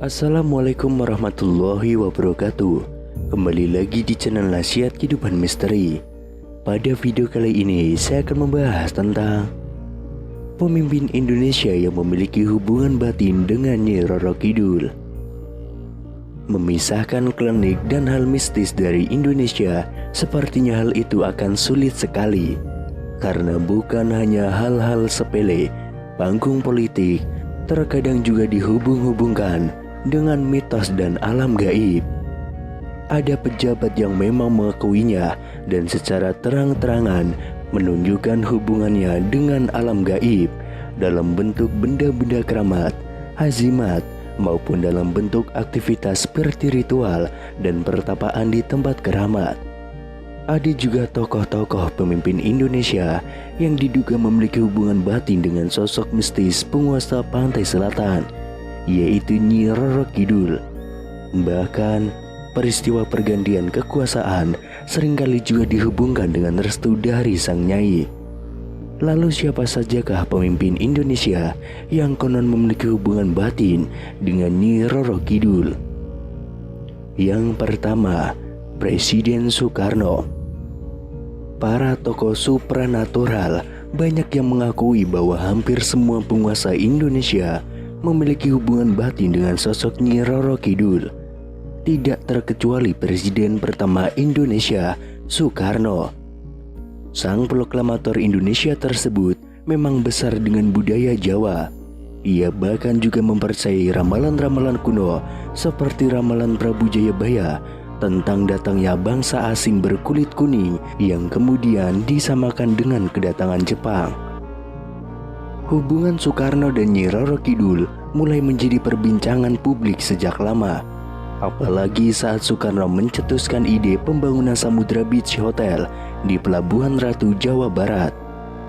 Assalamualaikum warahmatullahi wabarakatuh. Kembali lagi di channel Nasihat Kehidupan Misteri. Pada video kali ini saya akan membahas tentang pemimpin Indonesia yang memiliki hubungan batin dengan Nyi Roro Kidul. Memisahkan klinik dan hal mistis dari Indonesia, sepertinya hal itu akan sulit sekali. Karena bukan hanya hal-hal sepele, panggung politik terkadang juga dihubung-hubungkan dengan mitos dan alam gaib. Ada pejabat yang memang mengakuinya dan secara terang-terangan menunjukkan hubungannya dengan alam gaib dalam bentuk benda-benda keramat, azimat, maupun dalam bentuk aktivitas spiritual dan pertapaan di tempat keramat. Ada juga tokoh-tokoh pemimpin Indonesia yang diduga memiliki hubungan batin dengan sosok mistis penguasa pantai selatan, yaitu Nyi Roro Kidul. Bahkan peristiwa pergantian kekuasaan seringkali juga dihubungkan dengan restu dari sang nyai. Lalu siapa sajakah pemimpin Indonesia yang konon memiliki hubungan batin dengan Nyi Roro Kidul? Yang pertama, Presiden Soekarno. Para tokoh supranatural banyak yang mengakui bahwa hampir semua penguasa Indonesia memiliki hubungan batin dengan sosok Nyi Roro Kidul. Tidak terkecuali Presiden pertama Indonesia, Soekarno. Sang proklamator Indonesia tersebut memang besar dengan budaya Jawa. Ia bahkan juga mempercayai ramalan-ramalan kuno seperti ramalan Prabu Jayabaya tentang datangnya bangsa asing berkulit kuning yang kemudian disamakan dengan kedatangan Jepang. Hubungan Soekarno dan Nyi Roro Kidul mulai menjadi perbincangan publik sejak lama. Apalagi saat Soekarno mencetuskan ide pembangunan Samudra Beach Hotel di Pelabuhan Ratu, Jawa Barat.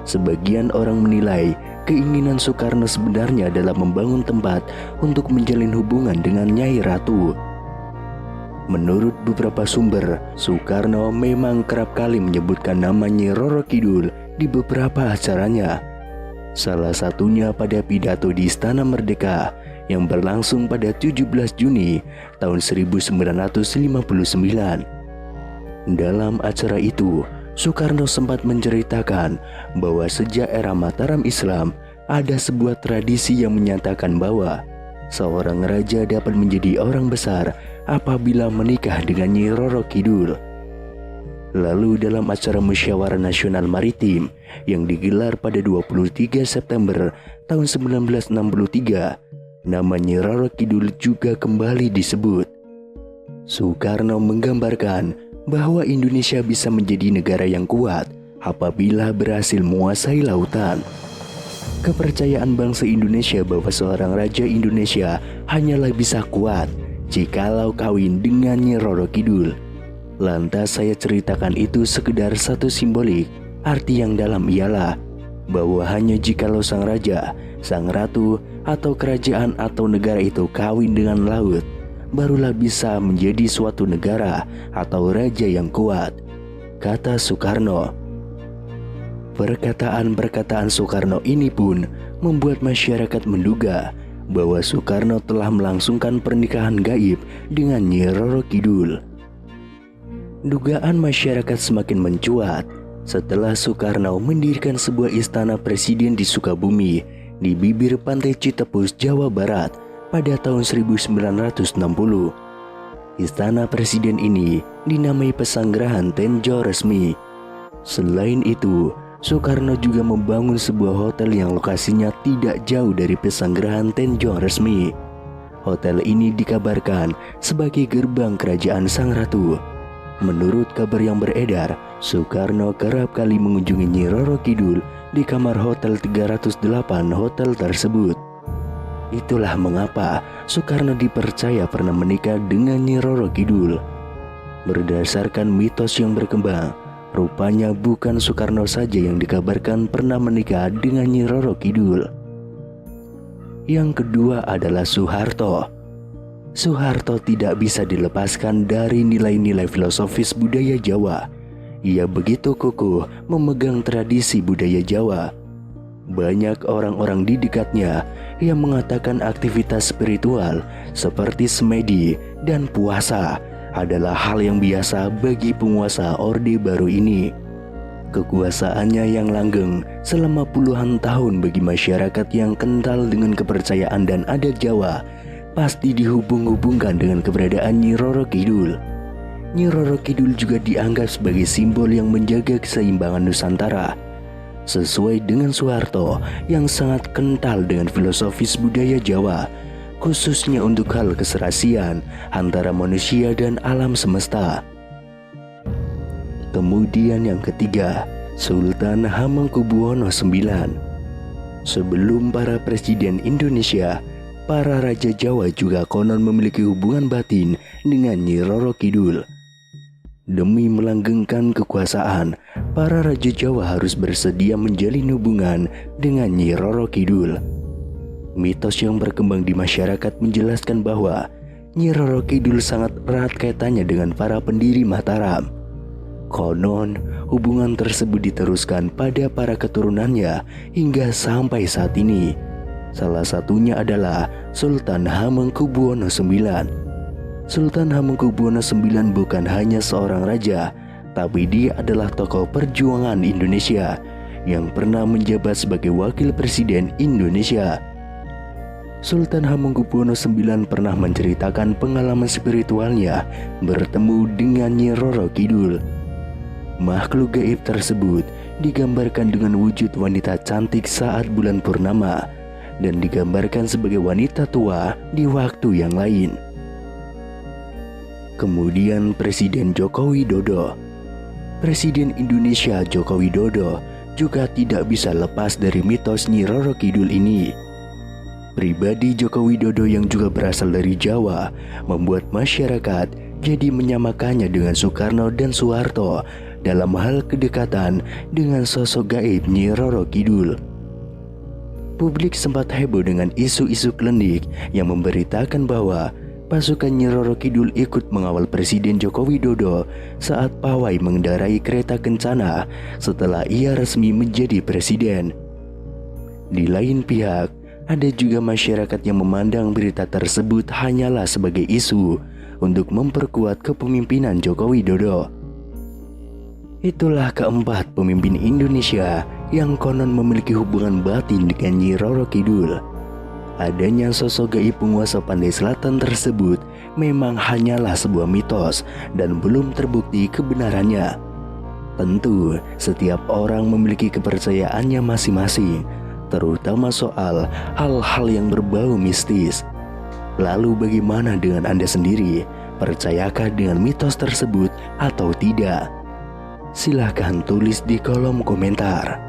Sebagian orang menilai keinginan Soekarno sebenarnya adalah membangun tempat untuk menjalin hubungan dengan Nyai Ratu. Menurut beberapa sumber, Soekarno memang kerap kali menyebutkan nama Nyi Roro Kidul di beberapa acaranya. Salah satunya pada pidato di Istana Merdeka yang berlangsung pada 17 Juni tahun 1959. Dalam acara itu, Soekarno sempat menceritakan bahwa sejak era Mataram Islam ada sebuah tradisi yang menyatakan bahwa seorang raja dapat menjadi orang besar apabila menikah dengan Nyi Roro Kidul. Lalu dalam acara Musyawarah Nasional Maritim yang digelar pada 23 September tahun 1963, nama Nyi Roro Kidul juga kembali disebut. Soekarno menggambarkan bahwa Indonesia bisa menjadi negara yang kuat apabila berhasil menguasai lautan. Kepercayaan bangsa Indonesia bahwa seorang raja Indonesia hanyalah bisa kuat jikalau kawin dengan Nyi Roro Kidul. Lantas saya ceritakan itu sekedar satu simbolik. Arti yang dalam ialah bahwa hanya jikalau sang raja, sang ratu, atau kerajaan atau negara itu kawin dengan laut, barulah bisa menjadi suatu negara atau raja yang kuat, kata Soekarno. Perkataan-perkataan Soekarno ini pun membuat masyarakat menduga bahwa Soekarno telah melangsungkan pernikahan gaib dengan Nyi Roro Kidul. Dugaan masyarakat semakin mencuat setelah Soekarno mendirikan sebuah istana presiden di Sukabumi di bibir pantai Citepus, Jawa Barat pada tahun 1960. Istana presiden ini dinamai Pesanggerahan Tenjo Resmi. Selain itu, Soekarno juga membangun sebuah hotel yang lokasinya tidak jauh dari Pesanggerahan Tenjo Resmi. Hotel ini dikabarkan sebagai gerbang kerajaan sang ratu. Menurut kabar yang beredar, Soekarno kerap kali mengunjungi Nyi Roro Kidul di kamar Hotel 308 hotel tersebut. Itulah mengapa Soekarno dipercaya pernah menikah dengan Nyi Roro Kidul. Berdasarkan mitos yang berkembang, rupanya bukan Soekarno saja yang dikabarkan pernah menikah dengan Nyi Roro Kidul. Yang kedua adalah Soeharto. Soeharto tidak bisa dilepaskan dari nilai-nilai filosofis budaya Jawa. Ia begitu kokoh memegang tradisi budaya Jawa. Banyak orang-orang di dekatnya yang mengatakan aktivitas spiritual seperti semedi dan puasa adalah hal yang biasa bagi penguasa Orde Baru ini. Kekuasaannya yang langgeng selama puluhan tahun bagi masyarakat yang kental dengan kepercayaan dan adat Jawa pasti dihubung-hubungkan dengan keberadaan Nyi Roro Kidul. Nyi Roro Kidul juga dianggap sebagai simbol yang menjaga keseimbangan Nusantara. Sesuai dengan Soeharto yang sangat kental dengan filosofis budaya Jawa, khususnya untuk hal keserasian antara manusia dan alam semesta. Kemudian yang ketiga, Sultan Hamengkubuwono IX. Sebelum para presiden Indonesia, para raja Jawa juga konon memiliki hubungan batin dengan Nyi Roro Kidul. Demi melanggengkan kekuasaan, para raja Jawa harus bersedia menjalin hubungan dengan Nyi Roro Kidul. Mitos yang berkembang di masyarakat menjelaskan bahwa Nyi Roro Kidul sangat erat kaitannya dengan para pendiri Mataram. Konon, hubungan tersebut diteruskan pada para keturunannya hingga sampai saat ini. Salah satunya adalah Sultan Hamengkubuwono IX. Sultan Hamengkubuwono IX bukan hanya seorang raja, tapi dia adalah tokoh perjuangan Indonesia yang pernah menjabat sebagai wakil presiden Indonesia. Sultan Hamengkubuwono IX pernah menceritakan pengalaman spiritualnya bertemu dengan Nyi Roro Kidul. Makhluk gaib tersebut digambarkan dengan wujud wanita cantik saat bulan purnama dan digambarkan sebagai wanita tua di waktu yang lain. Kemudian Presiden Joko Widodo. Presiden Indonesia Joko Widodo juga tidak bisa lepas dari mitos Nyi Roro Kidul ini. Pribadi Joko Widodo yang juga berasal dari Jawa membuat masyarakat jadi menyamakannya dengan Soekarno dan Soeharto dalam hal kedekatan dengan sosok gaib Nyi Roro Kidul. Publik sempat heboh dengan isu-isu klinik yang memberitakan bahwa pasukan Nyi Roro Kidul ikut mengawal Presiden Joko Widodo saat pawai mengendarai kereta kencana setelah ia resmi menjadi presiden. Di lain pihak, ada juga masyarakat yang memandang berita tersebut hanyalah sebagai isu untuk memperkuat kepemimpinan Joko Widodo. Itulah keempat pemimpin Indonesia yang konon memiliki hubungan batin dengan Nyi Roro Kidul. Adanya sosok gaib penguasa Pantai Selatan tersebut memang hanyalah sebuah mitos dan belum terbukti kebenarannya. Tentu, setiap orang memiliki kepercayaannya masing-masing, terutama soal hal-hal yang berbau mistis. Lalu bagaimana dengan Anda sendiri? Percayakah dengan mitos tersebut atau tidak? Silahkan tulis di kolom komentar.